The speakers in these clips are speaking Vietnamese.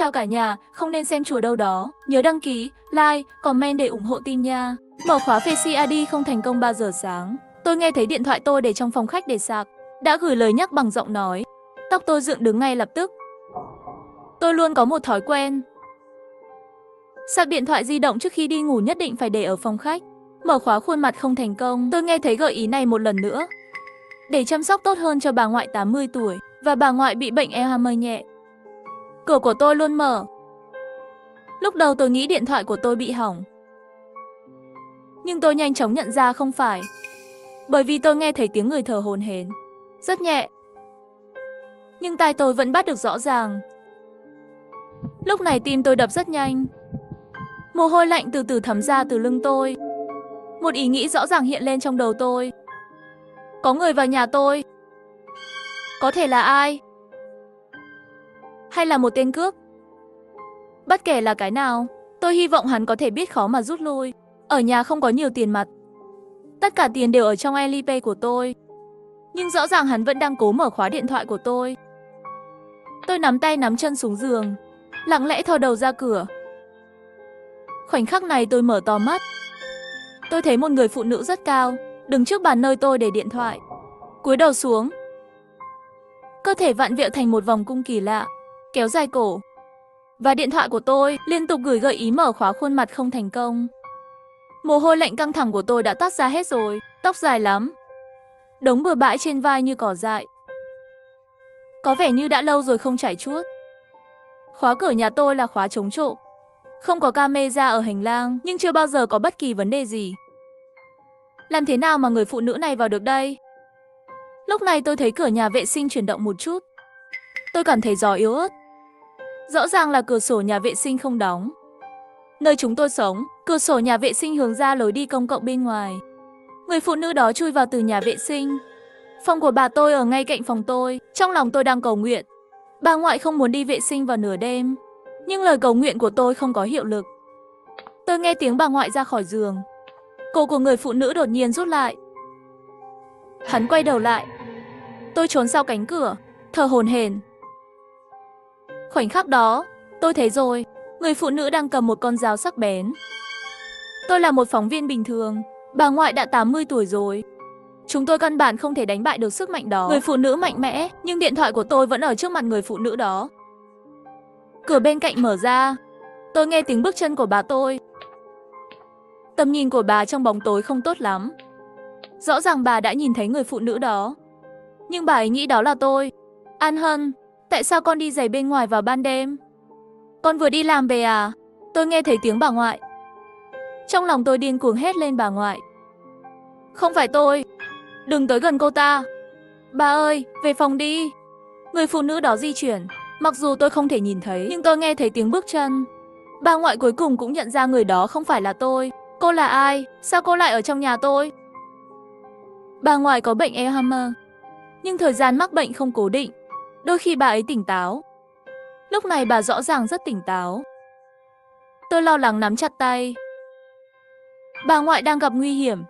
Chào cả nhà, không nên xem chùa đâu đó. Nhớ đăng ký, like, comment để ủng hộ team nha. Mở khóa Face ID không thành công 3 giờ sáng. Tôi nghe thấy điện thoại tôi để trong phòng khách để sạc. Đã gửi lời nhắc bằng giọng nói. Tóc tôi dựng đứng ngay lập tức. Tôi luôn có một thói quen. Sạc điện thoại di động trước khi đi ngủ nhất định phải để ở phòng khách. Mở khóa khuôn mặt không thành công. Tôi nghe thấy gợi ý này một lần nữa. Để chăm sóc tốt hơn cho bà ngoại 80 tuổi và bà ngoại bị bệnh Alzheimer nhẹ. Cửa của tôi luôn mở. Lúc đầu tôi nghĩ điện thoại của tôi bị hỏng. Nhưng tôi nhanh chóng nhận ra không phải. Bởi vì tôi nghe thấy tiếng người thở hổn hển. Rất nhẹ. Nhưng tai tôi vẫn bắt được rõ ràng. Lúc này tim tôi đập rất nhanh. Mồ hôi lạnh từ từ thấm ra từ lưng tôi. Một ý nghĩ rõ ràng hiện lên trong đầu tôi. Có người vào nhà tôi. Có thể là ai? Hay là một tên cướp? Bất kể là cái nào, tôi hy vọng hắn có thể biết khó mà rút lui. Ở nhà không có nhiều tiền mặt. Tất cả tiền đều ở trong Alipay của tôi. Nhưng rõ ràng hắn vẫn đang cố mở khóa điện thoại của tôi. Tôi nắm tay nắm chân xuống giường, lặng lẽ thò đầu ra cửa. Khoảnh khắc này tôi mở to mắt. Tôi thấy một người phụ nữ rất cao, đứng trước bàn nơi tôi để điện thoại. Cúi đầu xuống. Cơ thể vặn vẹo thành một vòng cung kỳ lạ, kéo dài cổ. Và điện thoại của tôi liên tục gửi gợi ý mở khóa khuôn mặt không thành công. Mồ hôi lạnh căng thẳng của tôi đã toát ra hết rồi, tóc dài lắm. Đống bừa bãi trên vai như cỏ dại. Có vẻ như đã lâu rồi không chải chuốt. Khóa cửa nhà tôi là khóa chống trộm. Không có camera ở hành lang, nhưng chưa bao giờ có bất kỳ vấn đề gì. Làm thế nào mà người phụ nữ này vào được đây? Lúc này tôi thấy cửa nhà vệ sinh chuyển động một chút. Tôi cảm thấy gió yếu ớt. Rõ ràng là cửa sổ nhà vệ sinh không đóng. Nơi chúng tôi sống, cửa sổ nhà vệ sinh hướng ra lối đi công cộng bên ngoài. Người phụ nữ đó chui vào từ nhà vệ sinh. Phòng của bà tôi ở ngay cạnh phòng tôi. Trong lòng tôi đang cầu nguyện. Bà ngoại không muốn đi vệ sinh vào nửa đêm. Nhưng lời cầu nguyện của tôi không có hiệu lực. Tôi nghe tiếng bà ngoại ra khỏi giường. Cổ của người phụ nữ đột nhiên rút lại. Hắn quay đầu lại. Tôi trốn sau cánh cửa, thở hổn hển. Khoảnh khắc đó, tôi thấy rồi, người phụ nữ đang cầm một con dao sắc bén. Tôi là một phóng viên bình thường, bà ngoại đã 80 tuổi rồi. Chúng tôi căn bản không thể đánh bại được sức mạnh đó. Người phụ nữ mạnh mẽ, nhưng điện thoại của tôi vẫn ở trước mặt người phụ nữ đó. Cửa bên cạnh mở ra, tôi nghe tiếng bước chân của bà tôi. Tầm nhìn của bà trong bóng tối không tốt lắm. Rõ ràng bà đã nhìn thấy người phụ nữ đó. Nhưng bà ấy nghĩ đó là tôi. An Hân, tại sao con đi giày bên ngoài vào ban đêm? Con vừa đi làm về à? Tôi nghe thấy tiếng bà ngoại. Trong lòng tôi điên cuồng hét lên bà ngoại. Không phải tôi. Đừng tới gần cô ta. Bà ơi, về phòng đi. Người phụ nữ đó di chuyển. Mặc dù tôi không thể nhìn thấy, nhưng tôi nghe thấy tiếng bước chân. Bà ngoại cuối cùng cũng nhận ra người đó không phải là tôi. Cô là ai? Sao cô lại ở trong nhà tôi? Bà ngoại có bệnh Alzheimer. Nhưng thời gian mắc bệnh không cố định. Đôi khi bà ấy tỉnh táo. Lúc này bà rõ ràng rất tỉnh táo. Tôi lo lắng nắm chặt tay. Bà ngoại đang gặp nguy hiểm.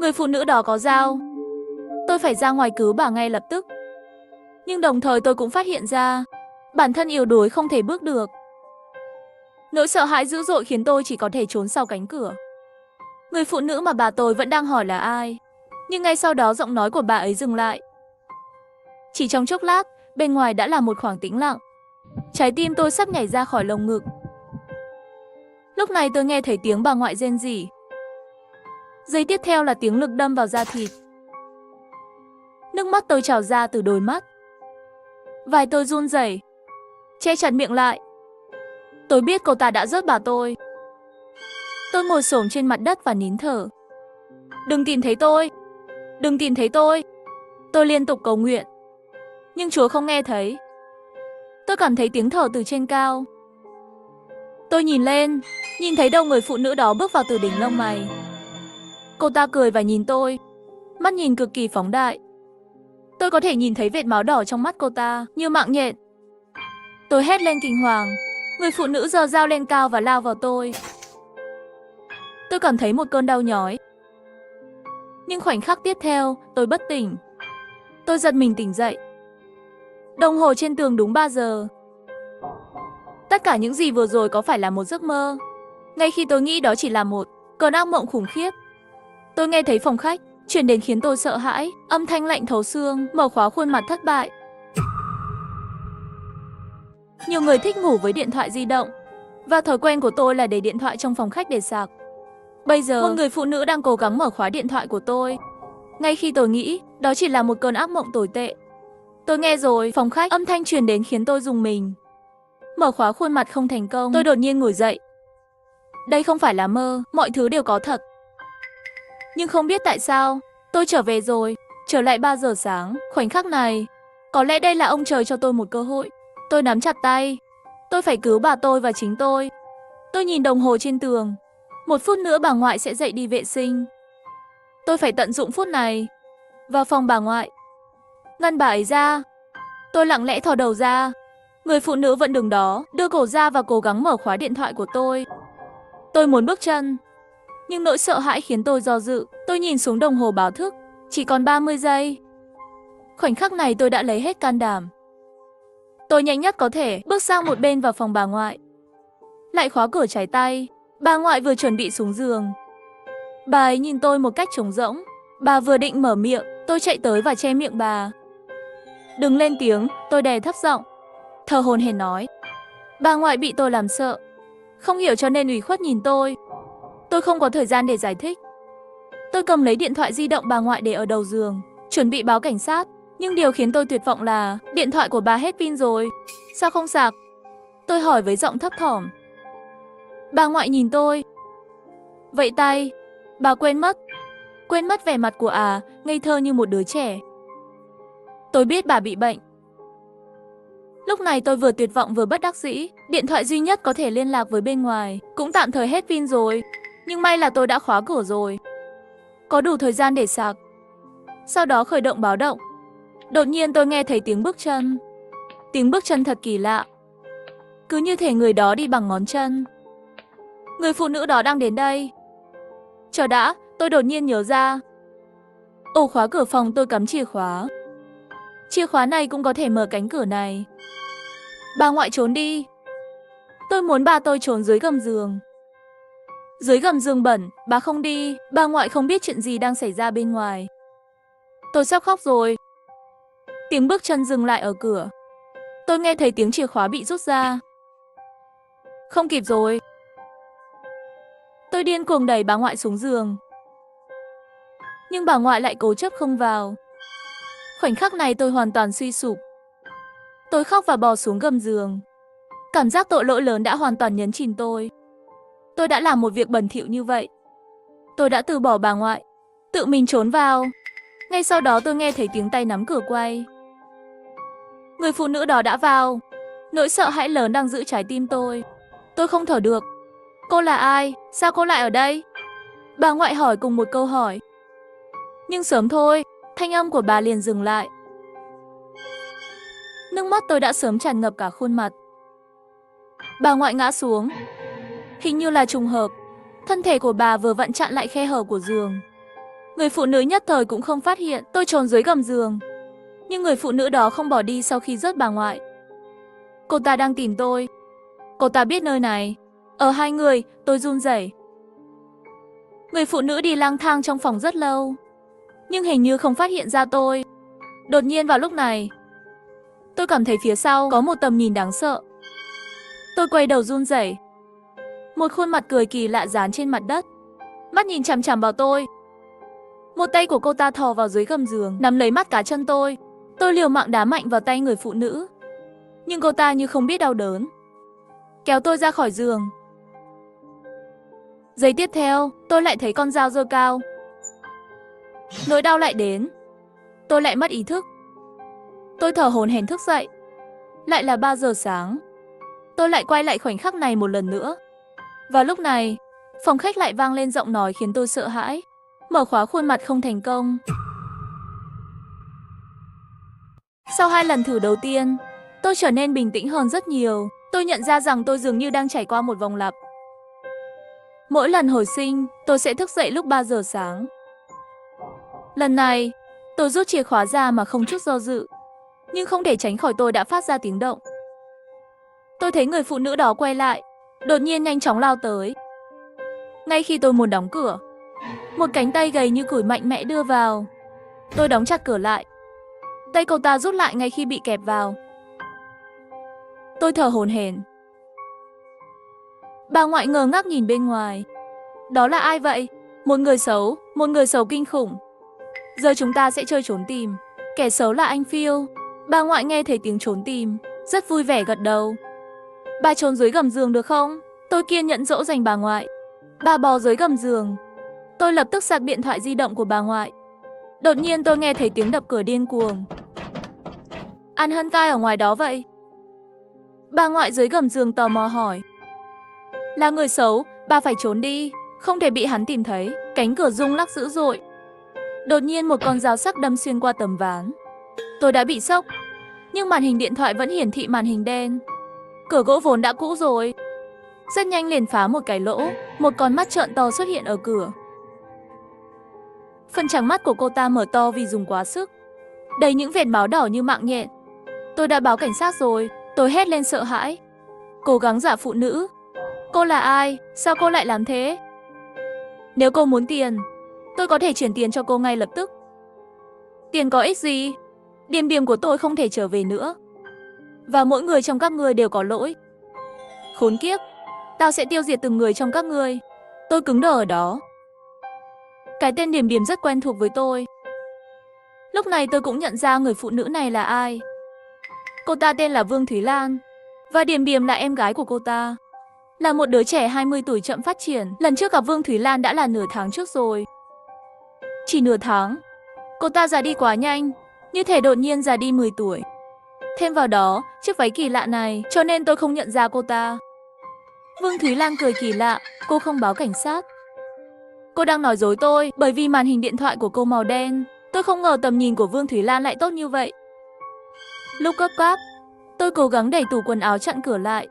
Người phụ nữ đó có dao. Tôi phải ra ngoài cứu bà ngay lập tức. Nhưng đồng thời tôi cũng phát hiện ra bản thân yếu đuối không thể bước được. Nỗi sợ hãi dữ dội khiến tôi chỉ có thể trốn sau cánh cửa. Người phụ nữ mà bà tôi vẫn đang hỏi là ai. Nhưng ngay sau đó giọng nói của bà ấy dừng lại. Chỉ trong chốc lát, bên ngoài đã là một khoảng tĩnh lặng. Trái tim tôi sắp nhảy ra khỏi lồng ngực. Lúc này tôi nghe thấy tiếng bà ngoại rên rỉ. Giây tiếp theo là tiếng lực đâm vào da thịt. Nước mắt tôi trào ra từ đôi mắt. Vai tôi run rẩy, che chặt miệng lại. Tôi biết cô ta đã rớt bà tôi. Tôi ngồi xổm trên mặt đất và nín thở. Đừng tìm thấy tôi. Đừng tìm thấy tôi. Tôi liên tục cầu nguyện. Nhưng Chúa không nghe thấy. Tôi cảm thấy tiếng thở từ trên cao. Tôi nhìn lên, nhìn thấy đầu người phụ nữ đó bước vào từ đỉnh lông mày. Cô ta cười và nhìn tôi. Mắt nhìn cực kỳ phóng đại. Tôi có thể nhìn thấy vệt máu đỏ trong mắt cô ta, như mạng nhện. Tôi hét lên kinh hoàng. Người phụ nữ giơ dao lên cao và lao vào tôi. Tôi cảm thấy một cơn đau nhói. Nhưng khoảnh khắc tiếp theo, tôi bất tỉnh. Tôi giật mình tỉnh dậy. Đồng hồ trên tường đúng 3 giờ. cả những gì vừa rồi có phải là một giấc mơ? Ngay khi tôi nghĩ đó chỉ là một cơn ác mộng khủng khiếp, tôi nghe thấy phòng khách truyền đến khiến tôi sợ hãi, âm thanh lạnh thấu xương, mở khóa khuôn mặt thất bại. Nhiều người thích ngủ với điện thoại di động, và thói quen của tôi là để điện thoại trong phòng khách để sạc. Bây giờ, một người phụ nữ đang cố gắng mở khóa điện thoại của tôi. Ngay khi tôi nghĩ đó chỉ là một cơn ác mộng tồi tệ, tôi nghe rồi, phòng khách, âm thanh truyền đến khiến tôi rùng mình. Mở khóa khuôn mặt không thành công, tôi đột nhiên ngồi dậy. Đây không phải là mơ, mọi thứ đều có thật. Nhưng không biết tại sao, tôi trở về rồi, trở lại 3 giờ sáng, khoảnh khắc này. Có lẽ đây là ông trời cho tôi một cơ hội. Tôi nắm chặt tay. Tôi phải cứu bà tôi và chính tôi. Tôi nhìn đồng hồ trên tường. 1 phút nữa bà ngoại sẽ dậy đi vệ sinh. Tôi phải tận dụng phút này. Vào phòng bà ngoại, ngăn bà ấy ra. Tôi lặng lẽ thò đầu ra. Người phụ nữ vẫn đứng đó, đưa cổ ra và cố gắng mở khóa điện thoại của tôi. Tôi muốn bước chân, nhưng nỗi sợ hãi khiến tôi do dự. Tôi nhìn xuống đồng hồ báo thức, chỉ còn 30 giây. Khoảnh khắc này tôi đã lấy hết can đảm. Tôi nhanh nhất có thể bước sang một bên vào phòng bà ngoại. Lại khóa cửa trái tay. Bà ngoại vừa chuẩn bị xuống giường. Bà ấy nhìn tôi một cách trống rỗng. Bà vừa định mở miệng, tôi chạy tới và che miệng bà. Đừng lên tiếng, tôi đè thấp giọng, thở hổn hển nói. Bà ngoại bị tôi làm sợ, không hiểu cho nên ủy khuất nhìn tôi. Tôi không có thời gian để giải thích. Tôi cầm lấy điện thoại di động bà ngoại để ở đầu giường, chuẩn bị báo cảnh sát. Nhưng điều khiến tôi tuyệt vọng là điện thoại của bà hết pin rồi. Sao không sạc? Tôi hỏi với giọng thấp thỏm. Bà ngoại nhìn tôi. Vẫy tay. Bà quên mất vẻ mặt của ngây thơ như một đứa trẻ. Tôi biết bà bị bệnh. Lúc này tôi vừa tuyệt vọng vừa bất đắc dĩ. Điện thoại duy nhất có thể liên lạc với bên ngoài cũng tạm thời hết pin rồi. Nhưng may là tôi đã khóa cửa rồi, có đủ thời gian để sạc. Sau đó khởi động báo động. Đột nhiên tôi nghe thấy tiếng bước chân. Tiếng bước chân thật kỳ lạ. Cứ như thể người đó đi bằng ngón chân. Người phụ nữ đó đang đến đây. Chờ đã, tôi đột nhiên nhớ ra. Ổ khóa cửa phòng tôi cắm chìa khóa. Chìa khóa này cũng có thể mở cánh cửa này. Bà ngoại trốn đi. Tôi muốn bà tôi trốn dưới gầm giường. Dưới gầm giường bẩn, bà không đi. Bà ngoại không biết chuyện gì đang xảy ra bên ngoài. Tôi sắp khóc rồi. Tiếng bước chân dừng lại ở cửa. Tôi nghe thấy tiếng chìa khóa bị rút ra. Không kịp rồi. Tôi điên cuồng đẩy bà ngoại xuống giường. Nhưng bà ngoại lại cố chấp không vào. Khoảnh khắc này tôi hoàn toàn suy sụp. Tôi khóc và bò xuống gầm giường. Cảm giác tội lỗi lớn đã hoàn toàn nhấn chìm tôi. Tôi đã làm một việc bẩn thỉu như vậy. Tôi đã từ bỏ bà ngoại, tự mình trốn vào. Ngay sau đó tôi nghe thấy tiếng tay nắm cửa quay. Người phụ nữ đó đã vào. Nỗi sợ hãi lớn đang giữ trái tim tôi. Tôi không thở được. Cô là ai? Sao cô lại ở đây? Bà ngoại hỏi cùng một câu hỏi. Nhưng sớm thôi, thanh âm của bà liền dừng lại. Nước mắt tôi đã sớm tràn ngập cả khuôn mặt. Bà ngoại ngã xuống. Hình như là trùng hợp, thân thể của bà vừa vặn chặn lại khe hở của giường. Người phụ nữ nhất thời cũng không phát hiện tôi trốn dưới gầm giường. Nhưng người phụ nữ đó không bỏ đi sau khi rớt bà ngoại. Cô ta đang tìm tôi. Cô ta biết nơi này. Ở hai người, tôi run rẩy. Người phụ nữ đi lang thang trong phòng rất lâu, nhưng hình như không phát hiện ra tôi. Đột nhiên vào lúc này, tôi cảm thấy phía sau có một tầm nhìn đáng sợ. Tôi quay đầu run rẩy. Một khuôn mặt cười kỳ lạ dán trên mặt đất, mắt nhìn chằm chằm vào tôi. Một tay của cô ta thò vào dưới gầm giường, nắm lấy mắt cá chân tôi. Tôi liều mạng đá mạnh vào tay người phụ nữ, nhưng cô ta như không biết đau đớn, kéo tôi ra khỏi giường. Giây tiếp theo, tôi lại thấy con dao giơ cao. Nỗi đau lại đến. Tôi lại mất ý thức. Tôi thở hổn hển thức dậy. Lại là 3 giờ sáng. Tôi lại quay lại khoảnh khắc này một lần nữa. Và lúc này, phòng khách lại vang lên giọng nói khiến tôi sợ hãi. Mở khóa khuôn mặt không thành công. Sau 2 lần thử đầu tiên, tôi trở nên bình tĩnh hơn rất nhiều. Tôi nhận ra rằng tôi dường như đang trải qua một vòng lặp. Mỗi lần hồi sinh, tôi sẽ thức dậy lúc 3 giờ sáng. Lần này, tôi rút chìa khóa ra mà không chút do dự. Nhưng không thể tránh khỏi tôi đã phát ra tiếng động. Tôi thấy người phụ nữ đó quay lại, đột nhiên nhanh chóng lao tới. Ngay khi tôi muốn đóng cửa, một cánh tay gầy như củi mạnh mẽ đưa vào. Tôi đóng chặt cửa lại. Tay cô ta rút lại ngay khi bị kẹp vào. Tôi thở hổn hển. Bà ngoại ngơ ngác nhìn bên ngoài. Đó là ai vậy? Một người xấu kinh khủng. Giờ chúng ta sẽ chơi trốn tìm. Kẻ xấu là anh Phil. Bà ngoại nghe thấy tiếng trốn tìm, rất vui vẻ gật đầu. Bà trốn dưới gầm giường được không? Tôi kiên nhẫn dỗ dành bà ngoại. Bà bò dưới gầm giường. Tôi lập tức sạc điện thoại di động của bà ngoại. Đột nhiên tôi nghe thấy tiếng đập cửa điên cuồng. An Hân cai ở ngoài đó vậy? Bà ngoại dưới gầm giường tò mò hỏi. Là người xấu, bà phải trốn đi, không thể bị hắn tìm thấy. Cánh cửa rung lắc dữ dội. Đột nhiên một con dao sắc đâm xuyên qua tấm ván. Tôi đã bị sốc, nhưng màn hình điện thoại vẫn hiển thị màn hình đen. Cửa gỗ vốn đã cũ rồi. Rất nhanh liền phá một cái lỗ, một con mắt trợn to xuất hiện ở cửa. Phần trắng mắt của cô ta mở to vì dùng quá sức, đầy những vệt máu đỏ như mạng nhện. Tôi đã báo cảnh sát rồi, tôi hét lên sợ hãi. Cố gắng giả phụ nữ. Cô là ai? Sao cô lại làm thế? Nếu cô muốn tiền, tôi có thể chuyển tiền cho cô ngay lập tức. Tiền có ích gì? Điềm điềm của tôi không thể trở về nữa. Và mỗi người trong các ngươi đều có lỗi. Khốn kiếp, tao sẽ tiêu diệt từng người trong các ngươi. Tôi cứng đờ ở đó. Cái tên Điềm Điềm rất quen thuộc với tôi. Lúc này tôi cũng nhận ra người phụ nữ này là ai. Cô ta tên là Vương Thúy Lan. Và Điềm Điềm là em gái của cô ta. Là một đứa trẻ 20 tuổi chậm phát triển. Lần trước gặp Vương Thúy Lan đã là nửa tháng trước rồi. Chỉ nửa tháng. Cô ta già đi quá nhanh. Như thể đột nhiên già đi 10 tuổi. Thêm vào đó, chiếc váy kỳ lạ này, cho nên tôi không nhận ra cô ta. Vương Thúy Lan cười kỳ lạ, cô không báo cảnh sát. Cô đang nói dối tôi, bởi vì màn hình điện thoại của cô màu đen. Tôi không ngờ tầm nhìn của Vương Thúy Lan lại tốt như vậy. Lúc gấp gáp, tôi cố gắng đẩy tủ quần áo chặn cửa lại.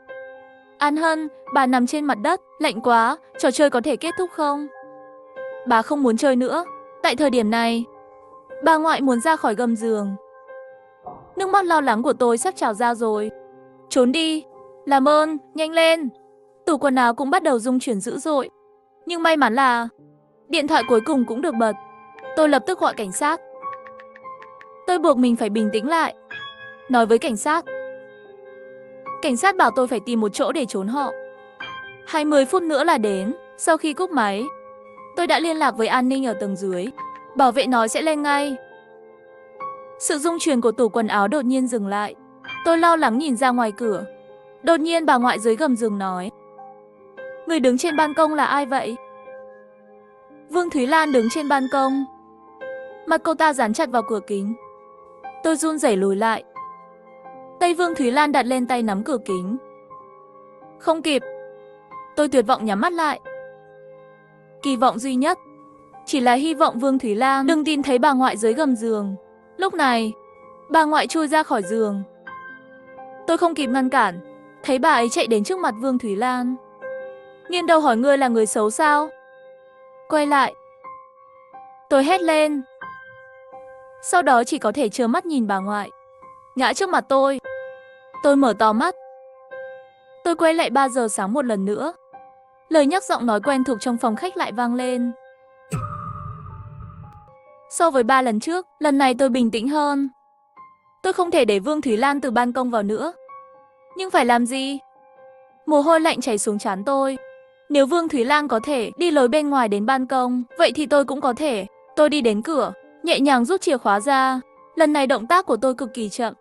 An Hân, bà nằm trên mặt đất, lạnh quá, trò chơi có thể kết thúc không? Bà không muốn chơi nữa. Tại thời điểm này, bà ngoại muốn ra khỏi gầm giường. Nước mắt lo lắng của tôi sắp trào ra rồi. Trốn đi, làm ơn, nhanh lên. Tủ quần áo cũng bắt đầu rung chuyển dữ dội. Nhưng may mắn là điện thoại cuối cùng cũng được bật. Tôi lập tức gọi cảnh sát. Tôi buộc mình phải bình tĩnh lại. Nói với cảnh sát. Cảnh sát bảo tôi phải tìm một chỗ để trốn họ. 20 phút nữa là đến. Sau khi cúp máy, tôi đã liên lạc với an ninh ở tầng dưới. Bảo vệ nói sẽ lên ngay. Sự rung chuyển của tủ quần áo đột nhiên dừng lại. Tôi lo lắng nhìn ra ngoài cửa. Đột nhiên bà ngoại dưới gầm giường nói. Người đứng trên ban công là ai vậy? Vương Thúy Lan đứng trên ban công. Mặt cô ta dán chặt vào cửa kính. Tôi run rẩy lùi lại. Tay Vương Thúy Lan đặt lên tay nắm cửa kính. Không kịp. Tôi tuyệt vọng nhắm mắt lại. Kỳ vọng duy nhất chỉ là hy vọng Vương Thúy Lan đừng tìm thấy bà ngoại dưới gầm giường. Lúc này, bà ngoại chui ra khỏi giường. Tôi không kịp ngăn cản, thấy bà ấy chạy đến trước mặt Vương Thúy Lan. Nghiêng đầu hỏi ngươi là người xấu sao? Quay lại. Tôi hét lên. Sau đó chỉ có thể trơ mắt nhìn bà ngoại ngã trước mặt tôi. Tôi mở to mắt. Tôi quay lại 3 giờ sáng một lần nữa. Lời nhắc giọng nói quen thuộc trong phòng khách lại vang lên. So với 3 lần trước, lần này tôi bình tĩnh hơn. Tôi không thể để Vương Thúy Lan từ ban công vào nữa. Nhưng phải làm gì? Mồ hôi lạnh chảy xuống trán tôi. Nếu Vương Thúy Lan có thể đi lối bên ngoài đến ban công, vậy thì tôi cũng có thể. Tôi đi đến cửa, nhẹ nhàng rút chìa khóa ra. Lần này động tác của tôi cực kỳ chậm,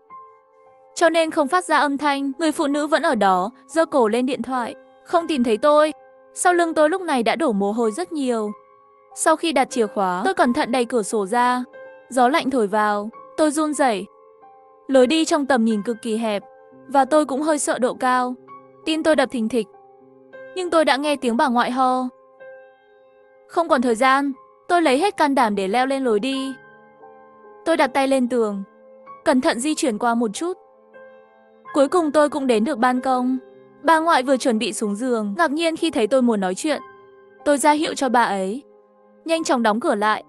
cho nên không phát ra âm thanh. Người phụ nữ vẫn ở đó, giơ cổ lên điện thoại. Không tìm thấy tôi. Sau lưng tôi lúc này đã đổ mồ hôi rất nhiều. Sau khi đặt chìa khóa, tôi cẩn thận đẩy cửa sổ ra. Gió lạnh thổi vào, tôi run rẩy. Lối đi trong tầm nhìn cực kỳ hẹp, và tôi cũng hơi sợ độ cao. Tim tôi đập thình thịch. Nhưng tôi đã nghe tiếng bà ngoại ho. Không còn thời gian, tôi lấy hết can đảm để leo lên lối đi. Tôi đặt tay lên tường, cẩn thận di chuyển qua một chút. Cuối cùng tôi cũng đến được ban công. Bà ngoại vừa chuẩn bị xuống giường, ngạc nhiên khi thấy tôi muốn nói chuyện. Tôi ra hiệu cho bà ấy nhanh chóng đóng cửa lại.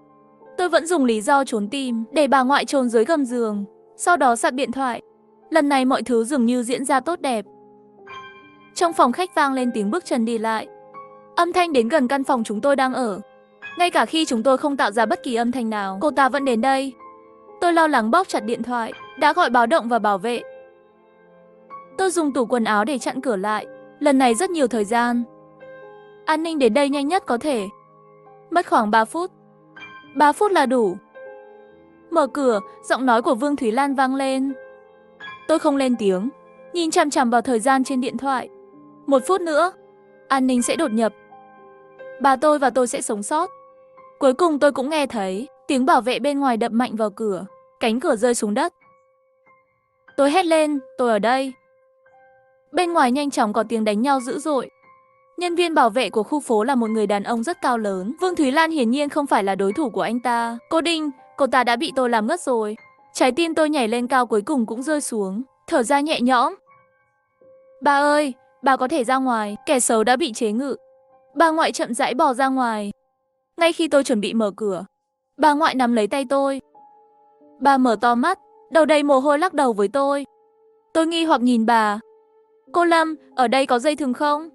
Tôi vẫn dùng lý do trốn tìm để bà ngoại trốn dưới gầm giường, sau đó sạc điện thoại. Lần này mọi thứ dường như diễn ra tốt đẹp. Trong phòng khách vang lên tiếng bước chân đi lại. Âm thanh đến gần căn phòng chúng tôi đang ở. Ngay cả khi chúng tôi không tạo ra bất kỳ âm thanh nào, cô ta vẫn đến đây. Tôi lo lắng bóp chặt điện thoại, đã gọi báo động và bảo vệ. Tôi dùng tủ quần áo để chặn cửa lại. Lần này rất nhiều thời gian. An ninh đến đây nhanh nhất có thể. Mất khoảng 3 phút. 3 phút là đủ. Mở cửa, giọng nói của Vương Thúy Lan vang lên. Tôi không lên tiếng, nhìn chằm chằm vào thời gian trên điện thoại. 1 phút nữa, an ninh sẽ đột nhập. Bà tôi và tôi sẽ sống sót. Cuối cùng tôi cũng nghe thấy tiếng bảo vệ bên ngoài đập mạnh vào cửa. Cánh cửa rơi xuống đất. Tôi hét lên, tôi ở đây. Bên ngoài nhanh chóng có tiếng đánh nhau dữ dội. Nhân viên bảo vệ của khu phố là một người đàn ông rất cao lớn. Vương Thúy Lan hiển nhiên không phải là đối thủ của anh ta. Cô Đinh, cô ta đã bị tôi làm ngất rồi. Trái tim tôi nhảy lên cao cuối cùng cũng rơi xuống. Thở ra nhẹ nhõm. Bà ơi, bà có thể ra ngoài. Kẻ xấu đã bị chế ngự. Bà ngoại chậm rãi bò ra ngoài. Ngay khi tôi chuẩn bị mở cửa, bà ngoại nắm lấy tay tôi. Bà mở to mắt, đầu đầy mồ hôi lắc đầu với tôi. Tôi nghi hoặc nhìn bà. Cô Lâm, ở đây có dây thừng không?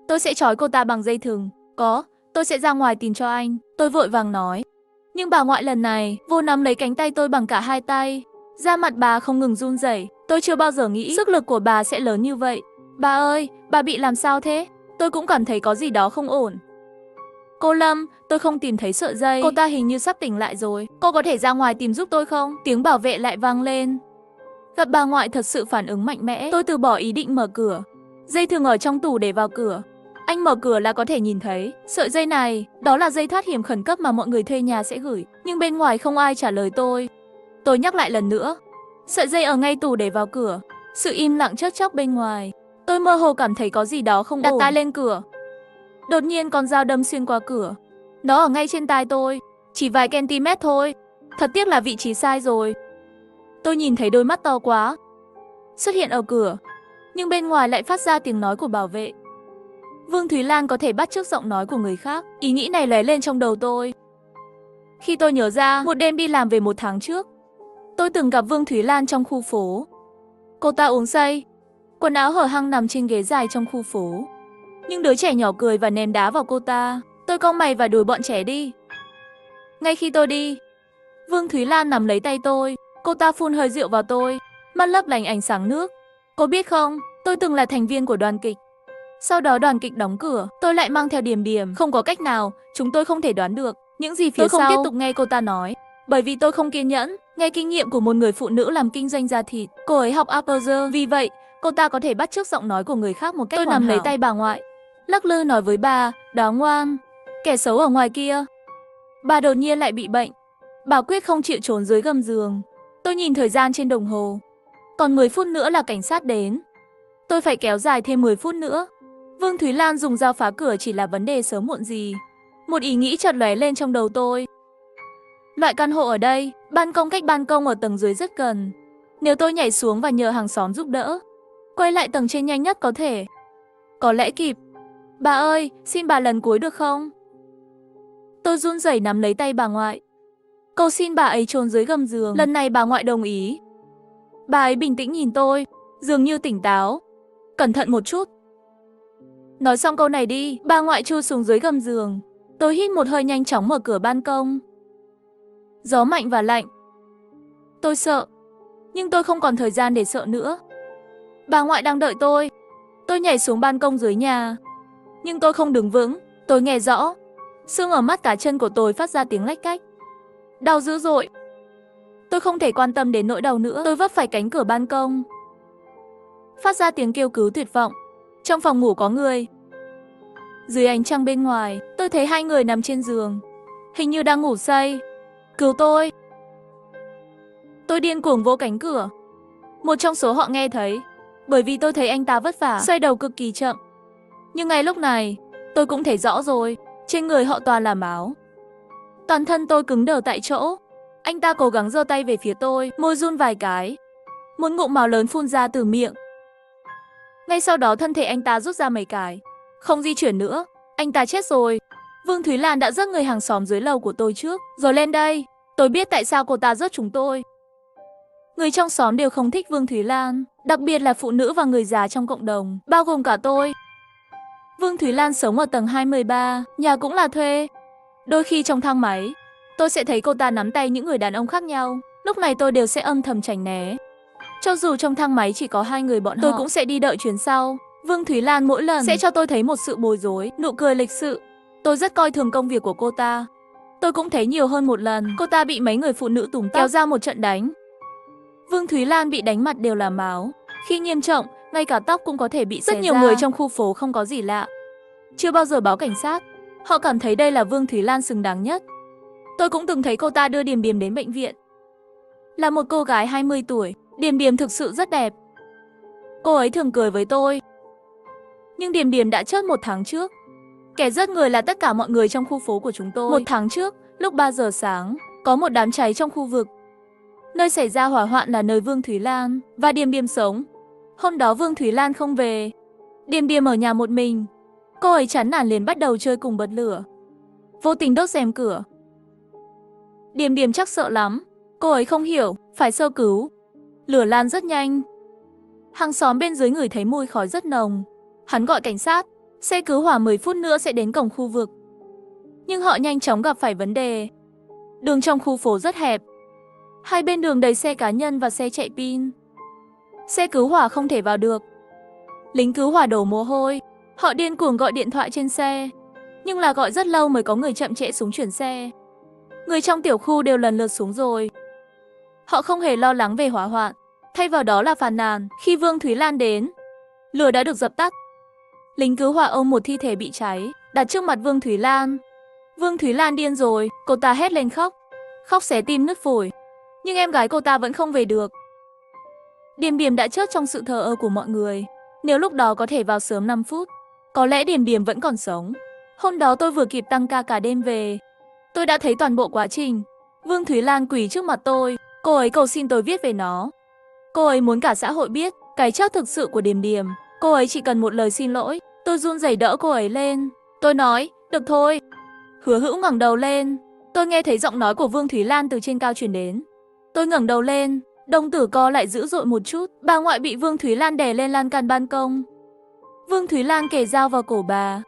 Tôi sẽ trói cô ta bằng dây thừng. Có, tôi sẽ ra ngoài tìm cho anh. Tôi vội vàng nói. Nhưng bà ngoại lần này vô nắm lấy cánh tay tôi bằng cả hai tay. Da mặt bà không ngừng run rẩy. Tôi chưa bao giờ nghĩ sức lực của bà sẽ lớn như vậy. Bà ơi, bà bị làm sao thế? Tôi cũng cảm thấy có gì đó không ổn. Cô Lâm, tôi không tìm thấy sợi dây. Cô ta hình như sắp tỉnh lại rồi. Cô có thể ra ngoài tìm giúp tôi không? Tiếng bảo vệ lại vang lên. Gặp bà ngoại thật sự phản ứng mạnh mẽ. Tôi từ bỏ ý định mở cửa. Dây thừng ở trong tủ để vào cửa. Anh mở cửa là có thể nhìn thấy. Sợi dây này, đó là dây thoát hiểm khẩn cấp mà mọi người thuê nhà sẽ gửi. Nhưng bên ngoài không ai trả lời tôi. Tôi nhắc lại lần nữa. Sợi dây ở ngay tủ để vào cửa. Sự im lặng chớp chốc bên ngoài. Tôi mơ hồ cảm thấy có gì đó không ổn. Đặt tai lên cửa. Đột nhiên con dao đâm xuyên qua cửa. Nó ở ngay trên tai tôi. Chỉ vài cm thôi. Thật tiếc là vị trí sai rồi. Tôi nhìn thấy đôi mắt to quá xuất hiện ở cửa. Nhưng bên ngoài lại phát ra tiếng nói của bảo vệ. Vương Thúy Lan có thể bắt chước giọng nói của người khác. Ý nghĩ này lóe lên trong đầu tôi. Khi tôi nhớ ra một đêm đi làm về 1 tháng trước, tôi từng gặp Vương Thúy Lan trong khu phố. Cô ta uống say, quần áo hở hang nằm trên ghế dài trong khu phố. Nhưng đứa trẻ nhỏ cười và ném đá vào cô ta. Tôi cau mày và đuổi bọn trẻ đi. Ngay khi tôi đi, Vương Thúy Lan nắm lấy tay tôi. Cô ta phun hơi rượu vào tôi, mắt lấp lánh ánh sáng nước. Cô biết không, tôi từng là thành viên của đoàn kịch. Sau đó đoàn kịch đóng cửa, tôi lại mang theo Điềm Điềm. Không có cách nào, chúng tôi không thể đoán được những gì phía sau. Tôi không tiếp tục nghe cô ta nói, bởi vì tôi không kiên nhẫn nghe kinh nghiệm của một người phụ nữ làm kinh doanh da thịt. Cô ấy học Asperger, vì vậy cô ta có thể bắt chước giọng nói của người khác một cách hoàn hảo. Tôi nắm lấy tay bà ngoại, lắc lư nói với bà, đó ngoan, kẻ xấu ở ngoài kia. Bà đột nhiên lại bị bệnh. Bà quyết không chịu trốn dưới gầm giường. Tôi nhìn thời gian trên đồng hồ. Còn 10 phút nữa là cảnh sát đến. Tôi phải kéo dài thêm 10 phút nữa. Vương Thúy Lan dùng dao phá cửa chỉ là vấn đề sớm muộn gì. Một ý nghĩ chợt lóe lên trong đầu tôi. Loại căn hộ ở đây, ban công cách ban công ở tầng dưới rất gần. Nếu tôi nhảy xuống và nhờ hàng xóm giúp đỡ, quay lại tầng trên nhanh nhất có thể, có lẽ kịp. Bà ơi, xin bà lần cuối được không? Tôi run rẩy nắm lấy tay bà ngoại. Cầu xin bà ấy trốn dưới gầm giường. Lần này bà ngoại đồng ý. Bà ấy bình tĩnh nhìn tôi, dường như tỉnh táo. Cẩn thận một chút. Nói xong câu này đi, bà ngoại chui xuống dưới gầm giường. Tôi hít một hơi nhanh chóng mở cửa ban công. Gió mạnh và lạnh. Tôi sợ, nhưng tôi không còn thời gian để sợ nữa. Bà ngoại đang đợi tôi. Tôi nhảy xuống ban công dưới nhà. Nhưng tôi không đứng vững. Tôi nghe rõ. Xương ở mắt cá chân của tôi phát ra tiếng lách cách. Đau dữ dội. Tôi không thể quan tâm đến nỗi đau nữa. Tôi vấp phải cánh cửa ban công. Phát ra tiếng kêu cứu tuyệt vọng. Trong phòng ngủ có người. Dưới ánh trăng bên ngoài, tôi thấy 2 người nằm trên giường. Hình như đang ngủ say. Cứu tôi. Tôi điên cuồng vỗ cánh cửa. Một trong số họ nghe thấy, bởi vì tôi thấy anh ta vất vả, xoay đầu cực kỳ chậm. Nhưng ngay lúc này, tôi cũng thấy rõ rồi, trên người họ toàn là máu. Toàn thân tôi cứng đờ tại chỗ. Anh ta cố gắng giơ tay về phía tôi, môi run vài cái. Một ngụm máu lớn phun ra từ miệng. Ngay sau đó thân thể anh ta rút ra mấy cái. Không di chuyển nữa, anh ta chết rồi. Vương Thúy Lan đã rước người hàng xóm dưới lầu của tôi trước, rồi lên đây. Tôi biết tại sao cô ta rước chúng tôi. Người trong xóm đều không thích Vương Thúy Lan, đặc biệt là phụ nữ và người già trong cộng đồng, bao gồm cả tôi. Vương Thúy Lan sống ở tầng 213, nhà cũng là thuê. Đôi khi trong thang máy, tôi sẽ thấy cô ta nắm tay những người đàn ông khác nhau. Lúc này tôi đều sẽ âm thầm tránh né. Cho dù trong thang máy chỉ có 2 người bọn họ, tôi cũng sẽ đi đợi chuyến sau. Vương Thúy Lan mỗi lần sẽ cho tôi thấy một sự bối rối, nụ cười lịch sự. Tôi rất coi thường công việc của cô ta. Tôi cũng thấy nhiều hơn một lần, cô ta bị mấy người phụ nữ túm tóc kéo ra một trận đánh. Vương Thúy Lan bị đánh mặt đều là máu. Khi nghiêm trọng, ngay cả tóc cũng có thể bị xé ra. Rất nhiều người trong khu phố không có gì lạ, chưa bao giờ báo cảnh sát. Họ cảm thấy đây là Vương Thúy Lan xứng đáng nhất. Tôi cũng từng thấy cô ta đưa Điềm Điềm đến bệnh viện. Là một cô gái 20 tuổi, Điềm Điềm thực sự rất đẹp. Cô ấy thường cười với tôi. Nhưng Điềm Điềm đã chết 1 tháng trước. Kẻ giết người là tất cả mọi người trong khu phố của chúng tôi. 1 tháng trước, lúc 3 giờ sáng, có một đám cháy trong khu vực. Nơi xảy ra hỏa hoạn là nơi Vương Thúy Lan và Điềm Điềm sống. Hôm đó Vương Thúy Lan không về. Điềm Điềm ở nhà một mình. Cô ấy chán nản liền bắt đầu chơi cùng bật lửa, vô tình đốt rèm cửa. Điềm Điềm chắc sợ lắm. Cô ấy không hiểu, phải sơ cứu. Lửa lan rất nhanh. Hàng xóm bên dưới ngửi thấy mùi khói rất nồng. Hắn gọi cảnh sát. Xe cứu hỏa 10 phút nữa sẽ đến cổng khu vực. Nhưng họ nhanh chóng gặp phải vấn đề. Đường trong khu phố rất hẹp. Hai bên đường đầy xe cá nhân và xe chạy pin. Xe cứu hỏa không thể vào được. Lính cứu hỏa đổ mồ hôi. Họ điên cuồng gọi điện thoại trên xe. Nhưng là gọi rất lâu mới có người chậm trễ xuống chuyển xe. Người trong tiểu khu đều lần lượt xuống rồi. Họ không hề lo lắng về hỏa hoạn. Thay vào đó là phàn nàn. Khi Vương Thúy Lan đến, lửa đã được dập tắt. Lính cứu hỏa ôm một thi thể bị cháy, đặt trước mặt Vương Thúy Lan. Vương Thúy Lan điên rồi, cô ta hét lên khóc. Khóc xé tim nứt phổi. Nhưng em gái cô ta vẫn không về được. Điềm Điềm đã chết trong sự thờ ơ của mọi người. Nếu lúc đó có thể vào sớm 5 phút, có lẽ Điềm Điềm vẫn còn sống. Hôm đó tôi vừa kịp tăng ca cả đêm về. Tôi đã thấy toàn bộ quá trình. Vương Thúy Lan quỳ trước mặt tôi. Cô ấy cầu xin tôi viết về nó. Cô ấy muốn cả xã hội biết cái chết thực sự của Điềm Điềm. Cô ấy chỉ cần một lời xin lỗi. Tôi run rẩy đỡ cô ấy lên. Tôi nói, được thôi. Hứa Hữu ngẩng đầu lên. Tôi nghe thấy giọng nói của Vương Thúy Lan từ trên cao truyền đến. Tôi ngẩng đầu lên, đồng tử co lại dữ dội một chút. Bà ngoại bị Vương Thúy Lan đè lên lan can ban công. Vương Thúy Lan kề dao vào cổ bà.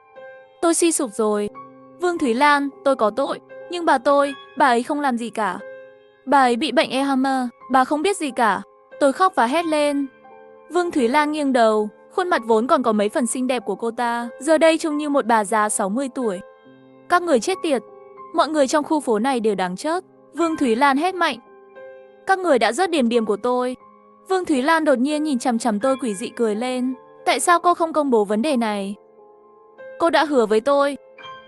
Tôi suy sụp rồi. Vương Thúy Lan, tôi có tội. Nhưng bà ấy không làm gì cả. Bà ấy bị bệnh Alzheimer, bà không biết gì cả. Tôi khóc và hét lên. Vương Thúy Lan nghiêng đầu, khuôn mặt vốn còn có mấy phần xinh đẹp của cô ta, giờ đây trông như một bà già 60 tuổi. Các người chết tiệt, mọi người trong khu phố này đều đáng chết. Vương Thúy Lan hét mạnh. Các người đã rớt Điềm Điềm của tôi. Vương Thúy Lan đột nhiên nhìn chằm chằm tôi quỷ dị cười lên. Tại sao cô không công bố vấn đề này? Cô đã hứa với tôi,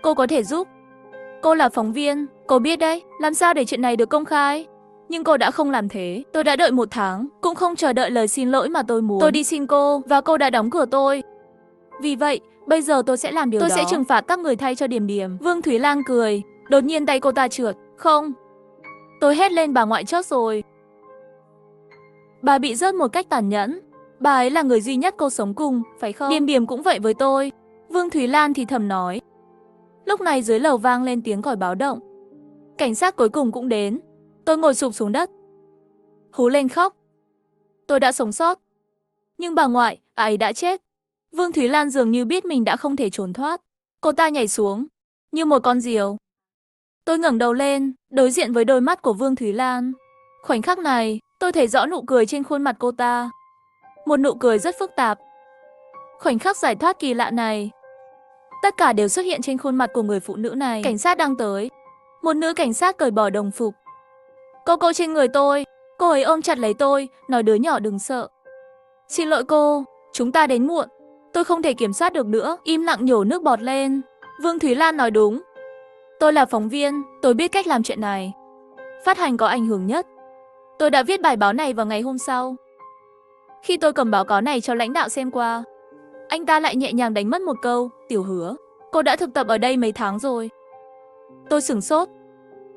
cô có thể giúp. Cô là phóng viên, cô biết đấy, làm sao để chuyện này được công khai. Nhưng cô đã không làm thế. Tôi đã đợi 1 tháng, cũng không chờ đợi lời xin lỗi mà tôi muốn. Tôi đi xin cô, và cô đã đóng cửa tôi. Vì vậy, bây giờ tôi sẽ làm điều đó. Tôi sẽ trừng phạt các người thay cho Điềm Điềm. Vương Thúy Lan cười, đột nhiên tay cô ta trượt. Không. Tôi hét lên, bà ngoại chết rồi. Bà bị rớt một cách tàn nhẫn. Bà ấy là người duy nhất cô sống cùng, phải không? Điềm Điềm cũng vậy với tôi. Vương Thúy Lan thì thầm nói. Lúc này dưới lầu vang lên tiếng còi báo động. Cảnh sát cuối cùng cũng đến. Tôi ngồi sụp xuống đất, hú lên khóc. Tôi đã sống sót. Nhưng bà ngoại, ấy đã chết. Vương Thúy Lan dường như biết mình đã không thể trốn thoát. Cô ta nhảy xuống, như một con diều. Tôi ngẩng đầu lên, đối diện với đôi mắt của Vương Thúy Lan. Khoảnh khắc này, tôi thấy rõ nụ cười trên khuôn mặt cô ta. Một nụ cười rất phức tạp. Khoảnh khắc giải thoát kỳ lạ này, tất cả đều xuất hiện trên khuôn mặt của người phụ nữ này. Cảnh sát đang tới. Một nữ cảnh sát cởi bỏ đồng phục. Cô trên người tôi. Cô ấy ôm chặt lấy tôi, nói đứa nhỏ đừng sợ. Xin lỗi cô, chúng ta đến muộn. Tôi không thể kiểm soát được nữa, im lặng nhổ nước bọt lên. Vương Thúy Lan nói đúng. Tôi là phóng viên, tôi biết cách làm chuyện này. Phát hành có ảnh hưởng nhất. Tôi đã viết bài báo này vào ngày hôm sau. Khi tôi cầm báo cáo này cho lãnh đạo xem qua, anh ta lại nhẹ nhàng đánh mất một câu. Tiểu Hứa, cô đã thực tập ở đây mấy tháng rồi. Tôi sửng sốt.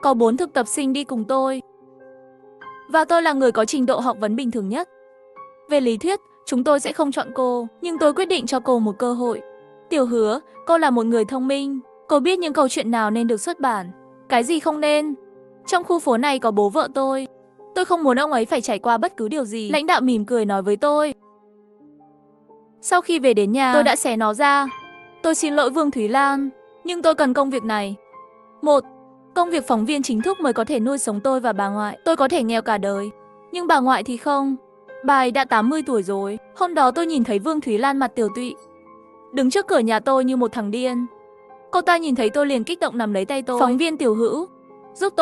Có 4 thực tập sinh đi cùng tôi. Và tôi là người có trình độ học vấn bình thường nhất. Về lý thuyết, chúng tôi sẽ không chọn cô, nhưng tôi quyết định cho cô một cơ hội. Tiểu Hứa, cô là một người thông minh. Cô biết những câu chuyện nào nên được xuất bản, cái gì không nên. Trong khu phố này có bố vợ tôi. Tôi không muốn ông ấy phải trải qua bất cứ điều gì. Lãnh đạo mỉm cười nói với tôi. Sau khi về đến nhà, tôi đã xé nó ra. Tôi xin lỗi Vương Thúy Lan, nhưng tôi cần công việc này. 1. Công việc phóng viên chính thức mới có thể nuôi sống tôi và bà ngoại. Tôi có thể nghèo cả đời, nhưng bà ngoại thì không. Bà ấy đã 80 tuổi rồi. Hôm đó tôi nhìn thấy Vương Thúy Lan mặt tiều tụy, đứng trước cửa nhà tôi như một thằng điên. Cô ta nhìn thấy tôi liền kích động nắm lấy tay tôi. Phóng viên Tiểu Hữu, giúp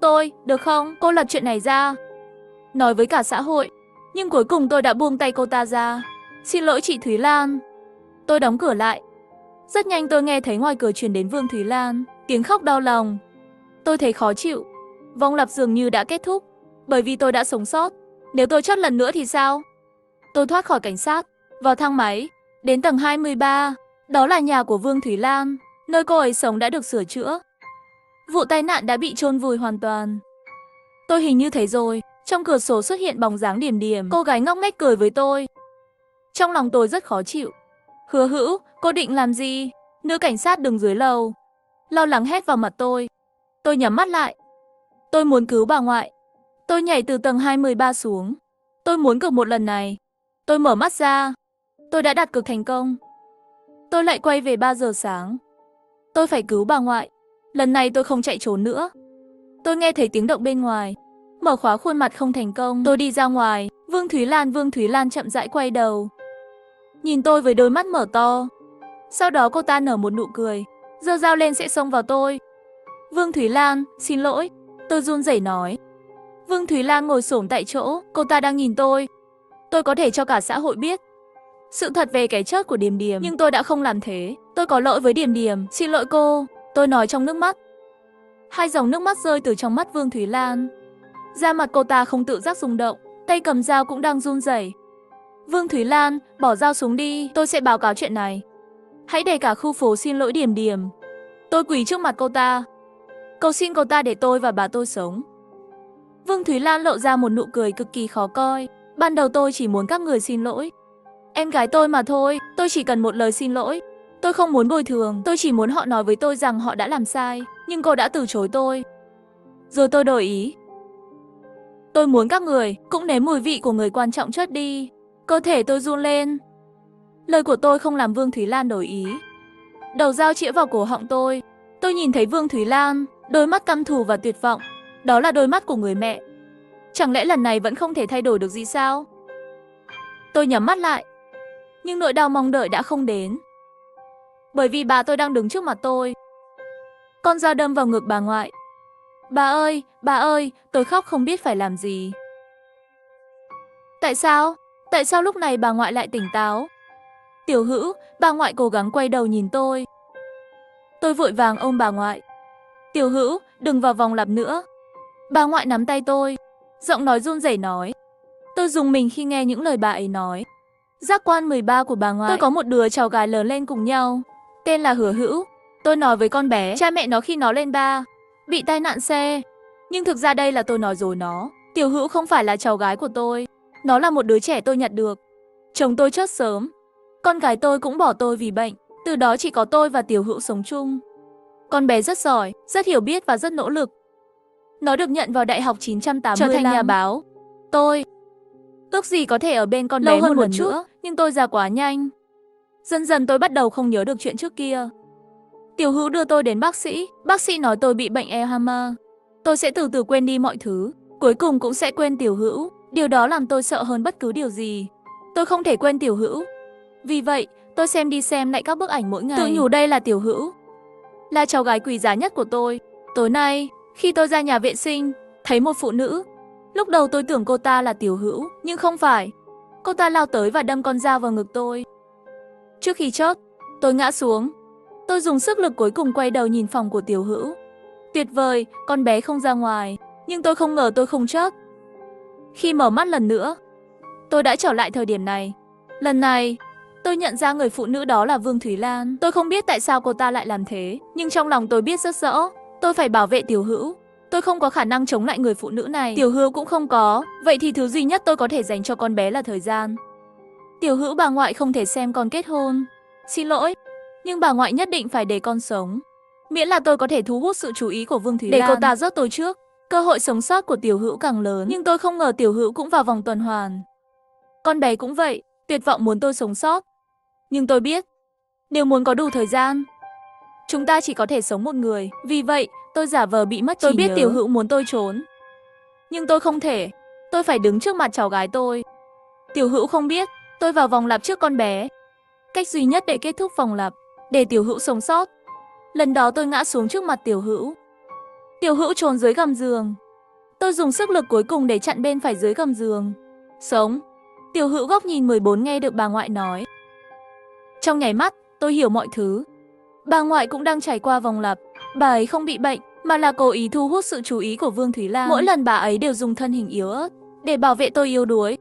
tôi, được không? Cô lật chuyện này ra, nói với cả xã hội. Nhưng cuối cùng tôi đã buông tay cô ta ra. Xin lỗi chị Thúy Lan. Tôi đóng cửa lại. Rất nhanh tôi nghe thấy ngoài cửa truyền đến Vương Thúy Lan tiếng khóc đau lòng. Tôi thấy khó chịu. Vòng lặp dường như đã kết thúc, bởi vì tôi đã sống sót. Nếu tôi chót lần nữa thì sao? Tôi thoát khỏi cảnh sát, vào thang máy, đến tầng 23. Đó là nhà của Vương Thúy Lan, nơi cô ấy sống đã được sửa chữa. Vụ tai nạn đã bị chôn vùi hoàn toàn. Tôi hình như thấy rồi, trong cửa sổ xuất hiện bóng dáng Điểm Điểm. Cô gái ngóc nghếch cười với tôi. Trong lòng tôi rất khó chịu. Hứa Hữu, cô định làm gì? Nữ cảnh sát đứng dưới lầu lo lắng hét vào mặt tôi. Tôi nhắm mắt lại. Tôi muốn cứu bà ngoại. Tôi nhảy từ tầng 23 xuống. Tôi muốn cược một lần này. Tôi mở mắt ra. Tôi đã đặt cược thành công. Tôi lại quay về 3 giờ sáng. Tôi phải cứu bà ngoại. Lần này tôi không chạy trốn nữa. Tôi nghe thấy tiếng động bên ngoài. Mở khóa khuôn mặt không thành công. Tôi đi ra ngoài. Vương Thúy Lan chậm rãi quay đầu, nhìn tôi với đôi mắt mở to. Sau đó cô ta nở một nụ cười, giơ dao lên sẽ xông vào tôi. Vương Thúy Lan, xin lỗi. Tôi run rẩy nói. Vương Thúy Lan ngồi xổm tại chỗ. Cô ta đang nhìn tôi. Tôi có thể cho cả xã hội biết sự thật về cái chết của Điểm Điểm, nhưng tôi đã không làm thế. Tôi có lỗi với Điểm Điểm. Xin lỗi cô. Tôi nói trong nước mắt. 2 dòng nước mắt rơi từ trong mắt Vương Thúy Lan. Da mặt cô ta không tự giác rung động, tay cầm dao cũng đang run rẩy. Vương Thúy Lan, bỏ dao xuống đi, tôi sẽ báo cáo chuyện này. Hãy để cả khu phố xin lỗi Điểm Điểm. Tôi quỳ trước mặt cô ta, cầu xin cô ta để tôi và bà tôi sống. Vương Thúy Lan lộ ra một nụ cười cực kỳ khó coi. Ban đầu tôi chỉ muốn các người xin lỗi em gái tôi mà thôi. Tôi chỉ cần một lời xin lỗi. Tôi không muốn bồi thường, tôi chỉ muốn họ nói với tôi rằng họ đã làm sai. Nhưng cô đã từ chối tôi. Rồi tôi đổi ý. Tôi muốn các người cũng nếm mùi vị của người quan trọng chết đi. Cơ thể tôi run lên. Lời của tôi không làm Vương Thúy Lan đổi ý. Đầu dao chĩa vào cổ họng tôi. Tôi nhìn thấy Vương Thúy Lan, đôi mắt căm thù và tuyệt vọng. Đó là đôi mắt của người mẹ. Chẳng lẽ lần này vẫn không thể thay đổi được gì sao? Tôi nhắm mắt lại. Nhưng nỗi đau mong đợi đã không đến. Bởi vì bà tôi đang đứng trước mặt tôi. Con dao đâm vào ngực bà ngoại. Bà ơi, tôi khóc không biết phải làm gì. Tại sao lúc này bà ngoại lại tỉnh táo? Tiểu Hữu, bà ngoại cố gắng quay đầu nhìn tôi. Tôi vội vàng ôm bà ngoại. Tiểu Hữu, đừng vào vòng lặp nữa. Bà ngoại nắm tay tôi, giọng nói run rẩy nói. Tôi rùng mình khi nghe những lời bà ấy nói. Giác quan 13 của bà ngoại. Tôi có một đứa cháu gái lớn lên cùng nhau, tên là Hứa Hữu. Tôi nói với con bé, cha mẹ nó khi nó lên 3 bị tai nạn xe. Nhưng thực ra đây là tôi nói dối nó. Tiểu Hữu không phải là cháu gái của tôi. Nó là một đứa trẻ tôi nhặt được. Chồng tôi chết sớm. Con gái tôi cũng bỏ tôi vì bệnh. Từ đó chỉ có tôi và Tiểu Hữu sống chung. Con bé rất giỏi, rất hiểu biết và rất nỗ lực. Nó được nhận vào Đại học 985, trở thành nhà báo. Tôi ước gì có thể ở bên con bé hơn một chút nữa, nhưng tôi già quá nhanh. Dần dần tôi bắt đầu không nhớ được chuyện trước kia. Tiểu Hữu đưa tôi đến bác sĩ. Bác sĩ nói tôi bị bệnh Alzheimer. Tôi sẽ từ từ quên đi mọi thứ. Cuối cùng cũng sẽ quên Tiểu Hữu. Điều đó làm tôi sợ hơn bất cứ điều gì. Tôi không thể quên Tiểu Hữu. Vì vậy, tôi xem đi xem lại các bức ảnh mỗi ngày. Tự nhủ đây là Tiểu Hữu, là cháu gái quý giá nhất của tôi. Tối nay, khi tôi ra nhà vệ sinh, thấy một phụ nữ. Lúc đầu tôi tưởng cô ta là Tiểu Hữu, nhưng không phải. Cô ta lao tới và đâm con dao vào ngực tôi. Trước khi chót, tôi ngã xuống. Tôi dùng sức lực cuối cùng quay đầu nhìn phòng của Tiểu Hữu. Tuyệt vời, con bé không ra ngoài. Nhưng tôi không ngờ tôi không chót. Khi mở mắt lần nữa, tôi đã trở lại thời điểm này. Lần này, tôi nhận ra người phụ nữ đó là Vương Thúy Lan. Tôi không biết tại sao cô ta lại làm thế, nhưng trong lòng tôi biết rất rõ. Tôi phải bảo vệ Tiểu Hữu. Tôi không có khả năng chống lại người phụ nữ này. Tiểu Hữu cũng không có. Vậy thì thứ duy nhất tôi có thể dành cho con bé là thời gian. Tiểu Hữu, bà ngoại không thể xem con kết hôn. Xin lỗi, nhưng bà ngoại nhất định phải để con sống. Miễn là tôi có thể thu hút sự chú ý của Vương Thúy Lan. Để cô ta rớt tôi trước. Cơ hội sống sót của Tiểu Hữu càng lớn, nhưng tôi không ngờ Tiểu Hữu cũng vào vòng tuần hoàn. Con bé cũng vậy, tuyệt vọng muốn tôi sống sót. Nhưng tôi biết, nếu muốn có đủ thời gian, chúng ta chỉ có thể sống một người. Vì vậy, tôi giả vờ bị mất trí nhớ. Tôi biết Tiểu Hữu muốn tôi trốn, nhưng tôi không thể. Tôi phải đứng trước mặt cháu gái tôi. Tiểu Hữu không biết, tôi vào vòng lặp trước con bé. Cách duy nhất để kết thúc vòng lặp, để Tiểu Hữu sống sót. Lần đó tôi ngã xuống trước mặt Tiểu Hữu. Tiểu Hữu trốn dưới gầm giường. Tôi dùng sức lực cuối cùng để chặn bên phải dưới gầm giường. Sống. Tiểu Hữu góc nhìn 14 nghe được bà ngoại nói. Trong nháy mắt, tôi hiểu mọi thứ. Bà ngoại cũng đang trải qua vòng lặp. Bà ấy không bị bệnh, mà là cố ý thu hút sự chú ý của Vương Thúy Lan. Mỗi lần bà ấy đều dùng thân hình yếu ớt để bảo vệ tôi yếu đuối.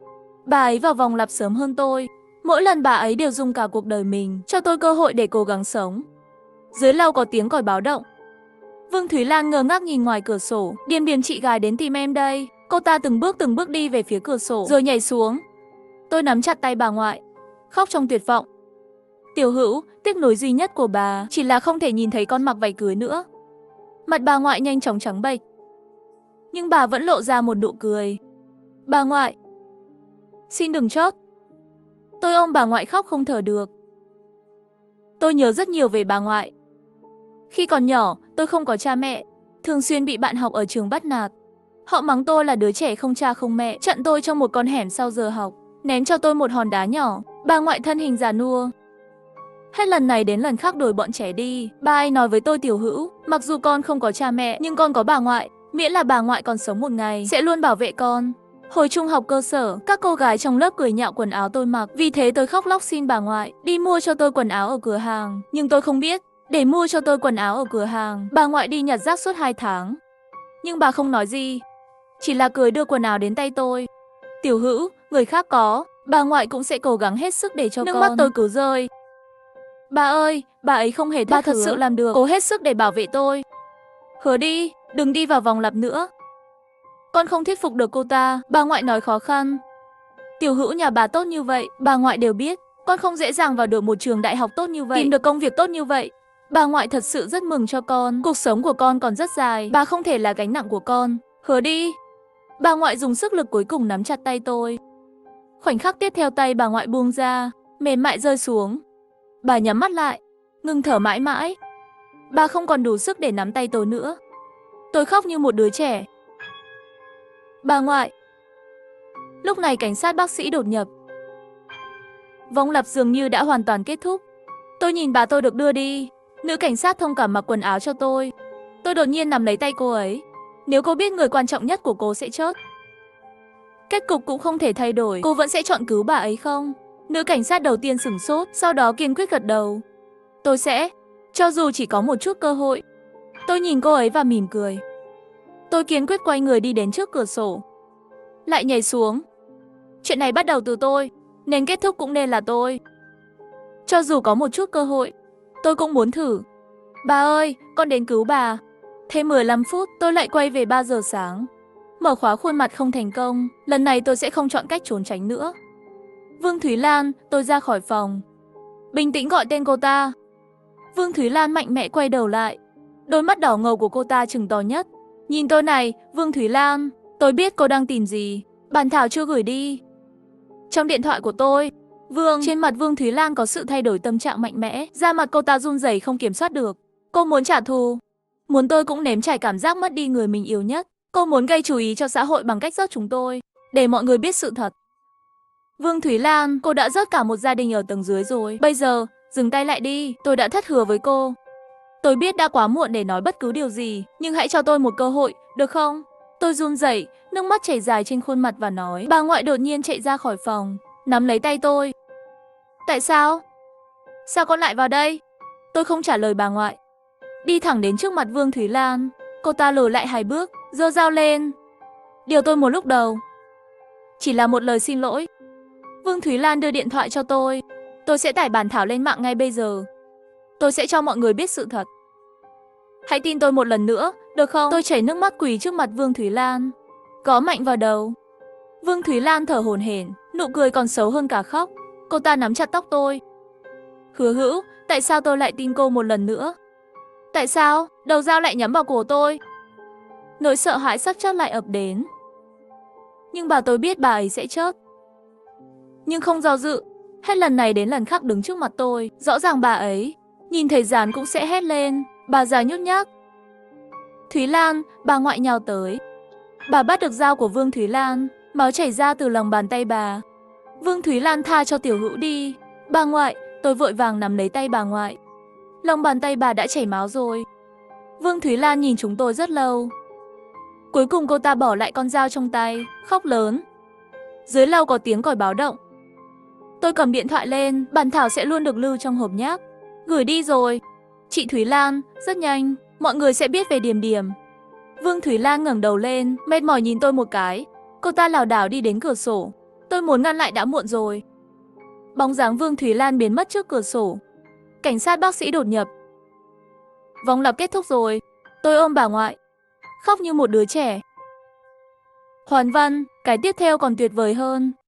Bà ấy vào vòng lặp sớm hơn tôi. Mỗi lần bà ấy đều dùng cả cuộc đời mình cho tôi cơ hội để cố gắng sống. Dưới lầu có tiếng còi báo động. Vương Thúy Lan ngơ ngác nhìn ngoài cửa sổ. Điềm điềm chị gái đến tìm em đây. Cô ta từng bước đi về phía cửa sổ rồi nhảy xuống. Tôi nắm chặt tay bà ngoại, khóc trong tuyệt vọng. Tiểu Hữu, tiếc nuối duy nhất của bà chỉ là không thể nhìn thấy con mặc váy cưới nữa. Mặt bà ngoại nhanh chóng trắng bệch, nhưng bà vẫn lộ ra một nụ cười. Bà ngoại, xin đừng chót. Tôi ôm bà ngoại khóc không thở được. Tôi nhớ rất nhiều về bà ngoại. Khi còn nhỏ, tôi không có cha mẹ, thường xuyên bị bạn học ở trường bắt nạt. Họ mắng tôi là đứa trẻ không cha không mẹ, chặn tôi trong một con hẻm sau giờ học, ném cho tôi một hòn đá nhỏ. Bà ngoại thân hình già nua. Hết lần này đến lần khác đuổi bọn trẻ đi. Ba ấy nói với tôi, Tiểu Hữu, mặc dù con không có cha mẹ, nhưng con có bà ngoại. Miễn là bà ngoại còn sống một ngày, sẽ luôn bảo vệ con. Hồi trung học cơ sở, các cô gái trong lớp cười nhạo quần áo tôi mặc. Vì thế tôi khóc lóc xin bà ngoại đi mua cho tôi quần áo ở cửa hàng. Nhưng tôi không biết, để mua cho tôi quần áo ở cửa hàng, bà ngoại đi nhặt rác suốt 2 tháng. Nhưng bà không nói gì, chỉ là cười đưa quần áo đến tay tôi. Tiểu Hữu, người khác có, bà ngoại cũng sẽ cố gắng hết sức để cho con. Nước mắt tôi cứ rơi. Bà ơi, bà ấy không hề thất hứa. Bà thật sự làm được, cố hết sức để bảo vệ tôi. Hứa đi, đừng đi vào vòng lặp nữa. Con không thuyết phục được cô ta, bà ngoại nói khó khăn. Tiểu Hữu nhà bà tốt như vậy, bà ngoại đều biết. Con không dễ dàng vào được một trường đại học tốt như vậy, tìm được công việc tốt như vậy. Bà ngoại thật sự rất mừng cho con, cuộc sống của con còn rất dài, bà không thể là gánh nặng của con. Hứa đi. Bà ngoại dùng sức lực cuối cùng nắm chặt tay tôi. Khoảnh khắc tiếp theo tay bà ngoại buông ra, mềm mại rơi xuống. Bà nhắm mắt lại, ngừng thở mãi mãi. Bà không còn đủ sức để nắm tay tôi nữa. Tôi khóc như một đứa trẻ. Bà ngoại. Lúc này cảnh sát bác sĩ đột nhập. Vòng lặp dường như đã hoàn toàn kết thúc. Tôi nhìn bà tôi được đưa đi. Nữ cảnh sát thông cảm mặc quần áo cho tôi. Tôi đột nhiên nắm lấy tay cô ấy. Nếu cô biết người quan trọng nhất của cô sẽ chết, kết cục cũng không thể thay đổi, cô vẫn sẽ chọn cứu bà ấy không? Nữ cảnh sát đầu tiên sửng sốt, sau đó kiên quyết gật đầu. Tôi sẽ, cho dù chỉ có một chút cơ hội. Tôi nhìn cô ấy và mỉm cười. Tôi kiên quyết quay người đi đến trước cửa sổ, lại nhảy xuống. Chuyện này bắt đầu từ tôi, nên kết thúc cũng nên là tôi. Cho dù có một chút cơ hội, tôi cũng muốn thử. Bà ơi, con đến cứu bà. Thêm 15 phút, tôi lại quay về 3 giờ sáng. Mở khóa khuôn mặt không thành công, lần này tôi sẽ không chọn cách trốn tránh nữa. Vương Thúy Lan, tôi ra khỏi phòng. Bình tĩnh gọi tên cô ta. Vương Thúy Lan mạnh mẽ quay đầu lại. Đôi mắt đỏ ngầu của cô ta trừng to nhất. Nhìn tôi này, Vương Thúy Lan, tôi biết cô đang tìm gì. Bản thảo chưa gửi đi. Trong điện thoại của tôi. Trên mặt Vương Thúy Lan có sự thay đổi tâm trạng mạnh mẽ. Da mặt cô ta run rẩy không kiểm soát được. Cô muốn trả thù. Muốn tôi cũng nếm trải cảm giác mất đi người mình yêu nhất. Cô muốn gây chú ý cho xã hội bằng cách rớt chúng tôi, để mọi người biết sự thật. Vương Thúy Lan, cô đã rớt cả một gia đình ở tầng dưới rồi. Bây giờ, dừng tay lại đi, tôi đã thất hứa với cô. Tôi biết đã quá muộn để nói bất cứ điều gì, nhưng hãy cho tôi một cơ hội, được không? Tôi run rẩy, nước mắt chảy dài trên khuôn mặt và nói. Bà ngoại đột nhiên chạy ra khỏi phòng, nắm lấy tay tôi. Tại sao? Sao con lại vào đây? Tôi không trả lời bà ngoại. Đi thẳng đến trước mặt Vương Thúy Lan. Cô ta lùi lại 2 bước, giơ dao lên. Điều tôi muốn lúc đầu chỉ là một lời xin lỗi. Vương Thúy Lan đưa điện thoại cho tôi. Tôi sẽ tải bản thảo lên mạng ngay bây giờ. Tôi sẽ cho mọi người biết sự thật. Hãy tin tôi một lần nữa, được không? Tôi chảy nước mắt quỳ trước mặt Vương Thúy Lan, gõ mạnh vào đầu. Vương Thúy Lan thở hổn hển, nụ cười còn xấu hơn cả khóc. Cô ta nắm chặt tóc tôi. Hứa Hữu, tại sao tôi lại tin cô một lần nữa? Tại sao? Đầu dao lại nhắm vào cổ tôi. Nỗi sợ hãi sắc chót lại ập đến. Nhưng tôi biết bà ấy sẽ chớp. Nhưng không do dự, hết lần này đến lần khác đứng trước mặt tôi, rõ ràng bà ấy nhìn thấy dán cũng sẽ hét lên, bà già nhút nhát. Thúy Lan, bà ngoại nhào tới. Bà bắt được dao của Vương Thúy Lan, máu chảy ra từ lòng bàn tay bà. Vương Thúy Lan tha cho Tiểu Hữu đi. Bà ngoại, tôi vội vàng nắm lấy tay bà ngoại. Lòng bàn tay bà đã chảy máu rồi. Vương Thúy Lan nhìn chúng tôi rất lâu. Cuối cùng cô ta bỏ lại con dao trong tay, khóc lớn. Dưới lầu có tiếng còi báo động. Tôi cầm điện thoại lên, bản thảo sẽ luôn được lưu trong hộp nháp. Gửi đi rồi. Chị Thúy Lan, rất nhanh, mọi người sẽ biết về Điềm Điềm. Vương Thúy Lan ngẩng đầu lên, mệt mỏi nhìn tôi một cái. Cô ta lảo đảo đi đến cửa sổ. Tôi muốn ngăn lại đã muộn rồi. Bóng dáng Vương Thúy Lan biến mất trước cửa sổ. Cảnh sát bác sĩ đột nhập. Vòng lặp kết thúc rồi. Tôi ôm bà ngoại, khóc như một đứa trẻ. Hoàn văn, cái tiếp theo còn tuyệt vời hơn.